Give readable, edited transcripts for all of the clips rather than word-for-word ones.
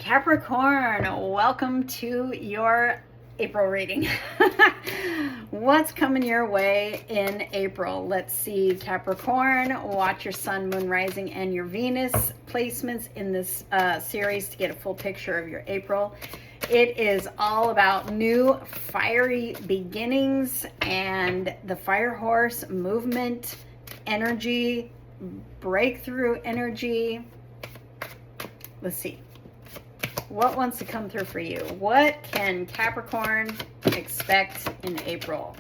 Capricorn, welcome to your April reading. What's coming your way in April? Let's see, Capricorn, watch your sun, moon, rising, and your Venus placements in this series to get a full picture of your April. It is all about new fiery beginnings and the fire horse movement, energy, breakthrough energy. Let's see. What wants to come through for you? What can Capricorn expect in April?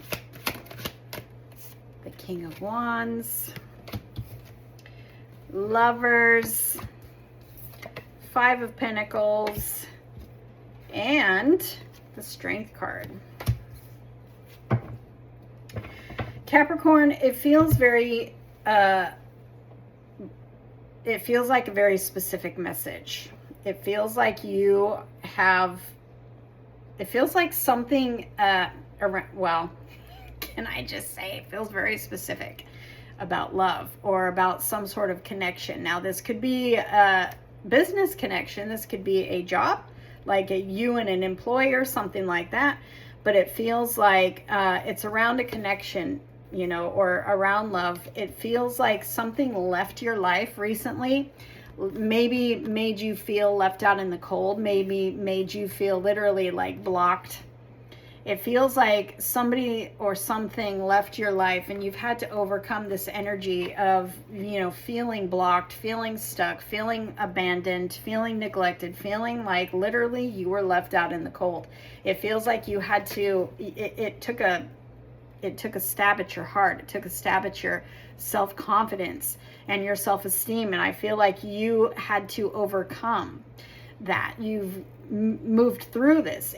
The King of Wands, Lovers, Five of Pentacles, and the Strength card. Capricorn, it feels very, it feels like a very specific message. It feels like you have, it feels like something, well, can I just say it feels very specific about love or about some sort of connection. Now, this could be a business connection. This could be a job, like you and an employer, something like that. But it feels like it's around a connection, you know, or around love. It feels like something left your life recently. Maybe made you feel left out in the cold, maybe made you feel literally like blocked. It feels like somebody or something left your life and you've had to overcome this energy of, you know, feeling blocked, feeling stuck, feeling abandoned, feeling neglected, feeling like literally you were left out in the cold. It feels like you had to, it took a stab at your heart. It took a stab at your self-confidence and your self-esteem. And I feel like you had to overcome that. You've moved through this.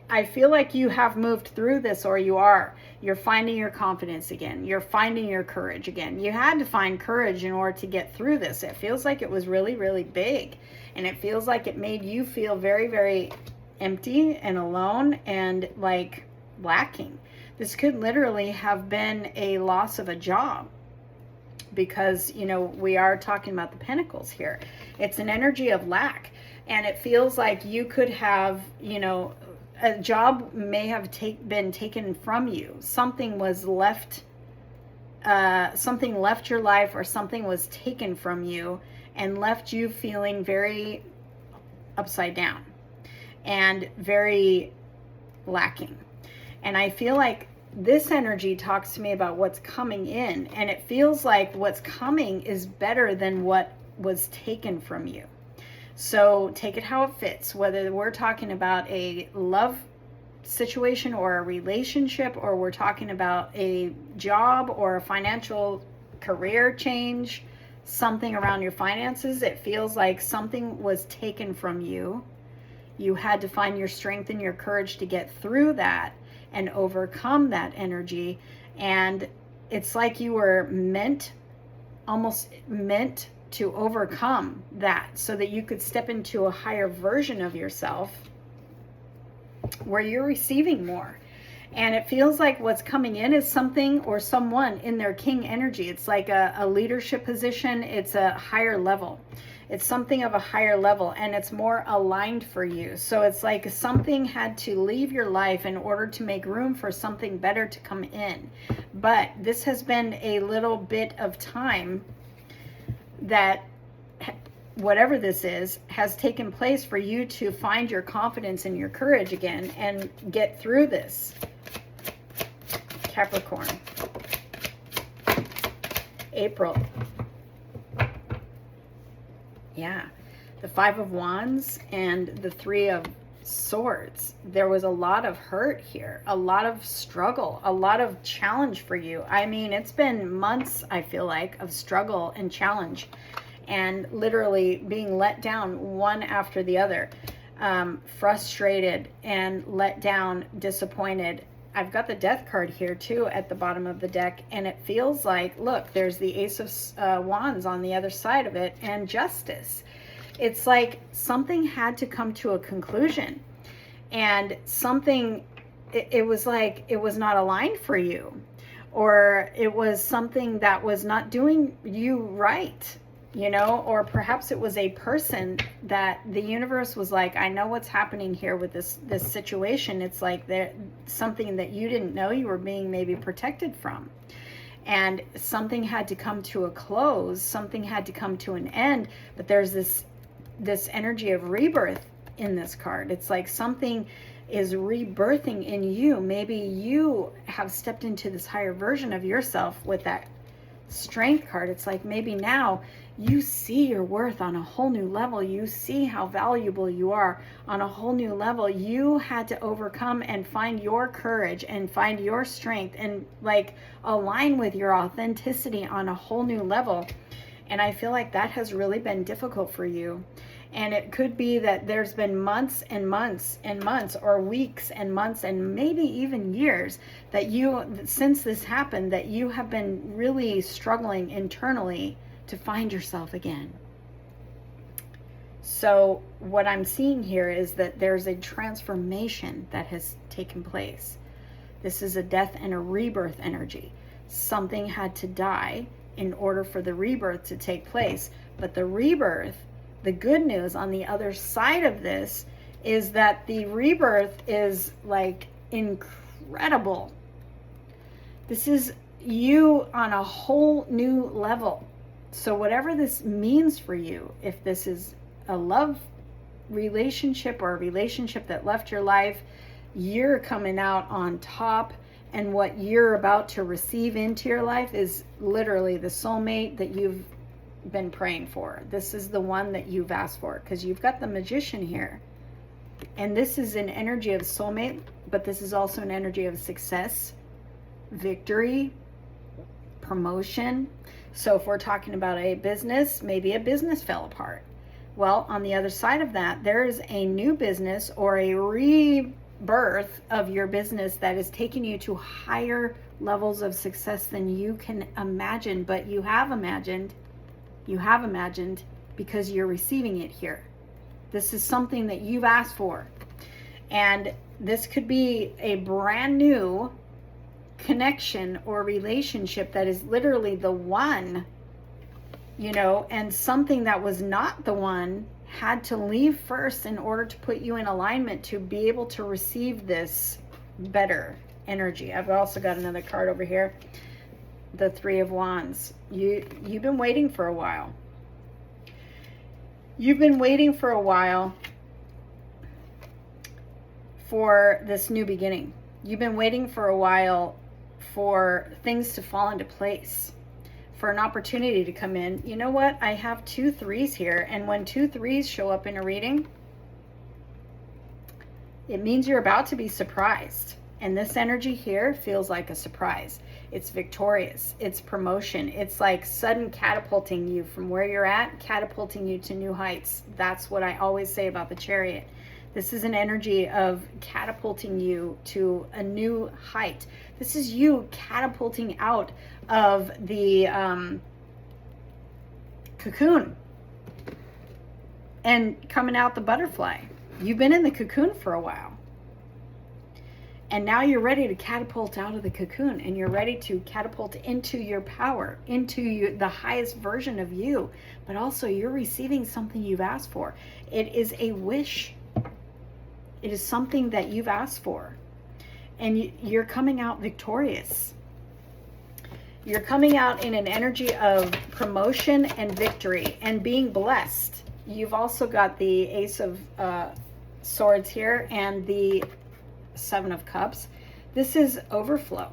I feel like you have moved through this, or you are. You're finding your confidence again. You're finding your courage again. You had to find courage in order to get through this. It feels like it was really, really big. And it feels like it made you feel very, very empty and alone and like lacking. This could literally have been a loss of a job because, you know, we are talking about the pentacles here. It's an energy of lack. And it feels like you could have, you know, a job may have been taken from you. Something was left, something left your life, or something was taken from you and left you feeling very upside down and very lacking. And I feel like this energy talks to me about what's coming in, and it feels like what's coming is better than what was taken from you. So take it how it fits, whether we're talking about a love situation or a relationship, or we're talking about a job or a financial career change, something around your finances. It feels like something was taken from you. You had to find your strength and your courage to get through that and overcome that energy. And it's like you were almost meant to overcome that so that you could step into a higher version of yourself where you're receiving more. And it feels like what's coming in is something or someone in their king energy. It's like a leadership position. It's a higher level. It's something of a higher level, and it's more aligned for you. So it's like something had to leave your life in order to make room for something better to come in. But this has been a little bit of time that whatever this is has taken place for you to find your confidence and your courage again and get through this. Capricorn. April. Yeah, the Five of Wands and the Three of Swords. There was a lot of hurt here, a lot of struggle, a lot of challenge for you. I mean, it's been months, I feel like, of struggle and challenge and literally being let down one after the other, frustrated and let down, disappointed. I've got the Death card here too at the bottom of the deck, and it feels like, look, there's the Ace of Wands on the other side of it, and Justice. It's like something had to come to a conclusion, and something, it was like it was not aligned for you, or it was something that was not doing you right. you know, or perhaps it was a person that the universe was like, I know what's happening here with this situation. It's like there something that you didn't know you were being maybe protected from, and something had to come to a close, something had to come to an end. But there's this energy of rebirth in this card. It's like something is rebirthing in you. Maybe you have stepped into this higher version of yourself with that Strength card. It's like maybe now you see your worth on a whole new level. You see how valuable you are on a whole new level. You had to overcome and find your courage and find your strength and like align with your authenticity on a whole new level. And I feel like that has really been difficult for you. And it could be that there's been months and months and months, or weeks and months and maybe even years that you, since this happened, that you have been really struggling internally to find yourself again. So what I'm seeing here is that there's a transformation that has taken place. This is a death and a rebirth energy. Something had to die in order for the rebirth to take place. But the rebirth, the good news on the other side of this is that the rebirth is like incredible. This is you on a whole new level. So whatever this means for you, if this is a love relationship or a relationship that left your life, you're coming out on top. And what you're about to receive into your life is literally the soulmate that you've been praying for. This is the one that you've asked for, because you've got the Magician here. And this is an energy of soulmate, but this is also an energy of success, victory, promotion. So if we're talking about a business, maybe a business fell apart. Well, on the other side of that, there is a new business or a rebirth of your business that is taking you to higher levels of success than you can imagine. But you have imagined because you're receiving it here. This is something that you've asked for. And this could be a brand new connection or relationship that is literally the one, you know, and something that was not the one had to leave first in order to put you in alignment to be able to receive this better energy. I've also got another card over here, the Three of Wands. You've been waiting for a while. You've been waiting for a while for this new beginning. You've been waiting for a while for things to fall into place, for an opportunity to come in. You know what? I have 2 3s here, and when 2 3s show up in a reading, it means you're about to be surprised. And this energy here feels like a surprise. It's victorious. It's promotion. It's like sudden catapulting you from where you're at, catapulting you to new heights. That's what I always say about the Chariot. This is an energy of catapulting you to a new height. This is you catapulting out of the cocoon and coming out the butterfly. You've been in the cocoon for a while. And now you're ready to catapult out of the cocoon, and you're ready to catapult into your power, into the highest version of you. But also you're receiving something you've asked for. It is a wish. It is something that you've asked for. And you're coming out victorious. You're coming out in an energy of promotion and victory and being blessed. You've also got the Ace of Swords here and the 7 of Cups. This is overflow.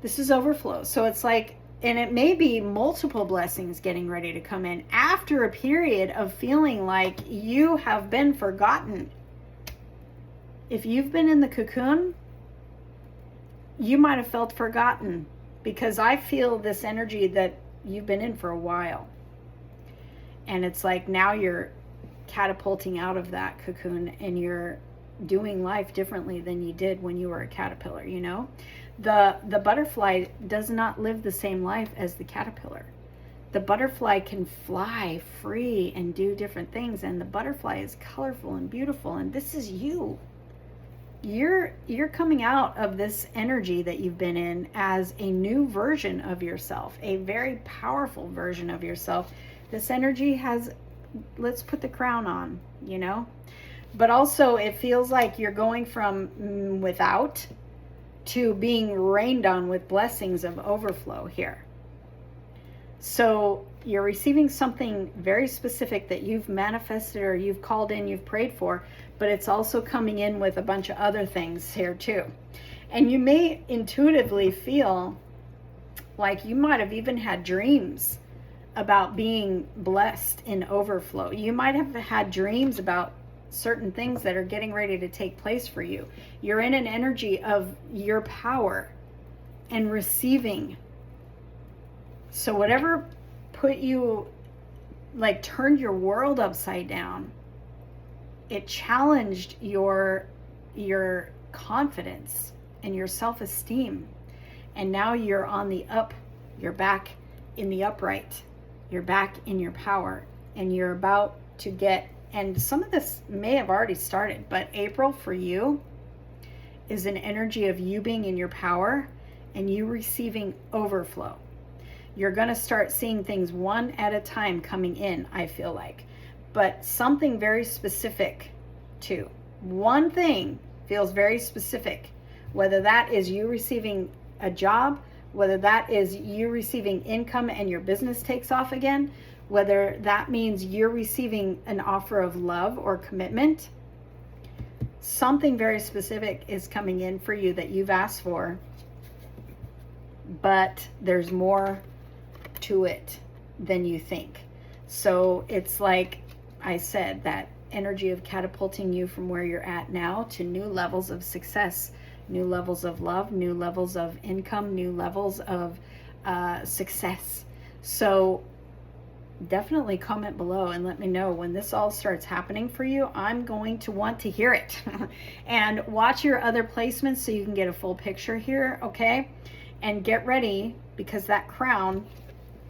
This is overflow. So it's like, and it may be multiple blessings getting ready to come in after a period of feeling like you have been forgotten. If you've been in the cocoon, you might have felt forgotten, because I feel this energy that you've been in for a while. And it's like now you're catapulting out of that cocoon and you're doing life differently than you did when you were a caterpillar, you know? The butterfly does not live the same life as the caterpillar. The butterfly can fly free and do different things, and the butterfly is colorful and beautiful, and this is you. you're coming out of this energy that you've been in as a new version of yourself, a very powerful version of yourself. This energy has, let's put the crown on, you know? But also it feels like you're going from without to being rained on with blessings of overflow here. So you're receiving something very specific that you've manifested or you've called in, you've prayed for, but it's also coming in with a bunch of other things here too. And you may intuitively feel like you might have even had dreams about being blessed in overflow. You might have had dreams about certain things that are getting ready to take place for you. You're in an energy of your power and receiving. So whatever put you, like, turned your world upside down, it challenged your confidence and your self-esteem. And now you're on the up, you're back in the upright, you're back in your power, and you're about to get, and some of this may have already started, but April for you is an energy of you being in your power and you receiving overflow. You're going to start seeing things one at a time coming in, I feel like. But something very specific too. One thing feels very specific, whether that is you receiving a job, whether that is you receiving income and your business takes off again, whether that means you're receiving an offer of love or commitment. Something very specific is coming in for you that you've asked for, but there's more to it than you think. So it's like I said, that energy of catapulting you from where you're at now to new levels of success, new levels of love, new levels of income, new levels of success. So definitely comment below and let me know when this all starts happening for you. I'm going to want to hear it. And watch your other placements so you can get a full picture here, okay? And get ready, because that crown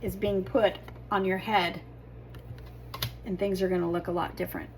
is being put on your head and things are going to look a lot different.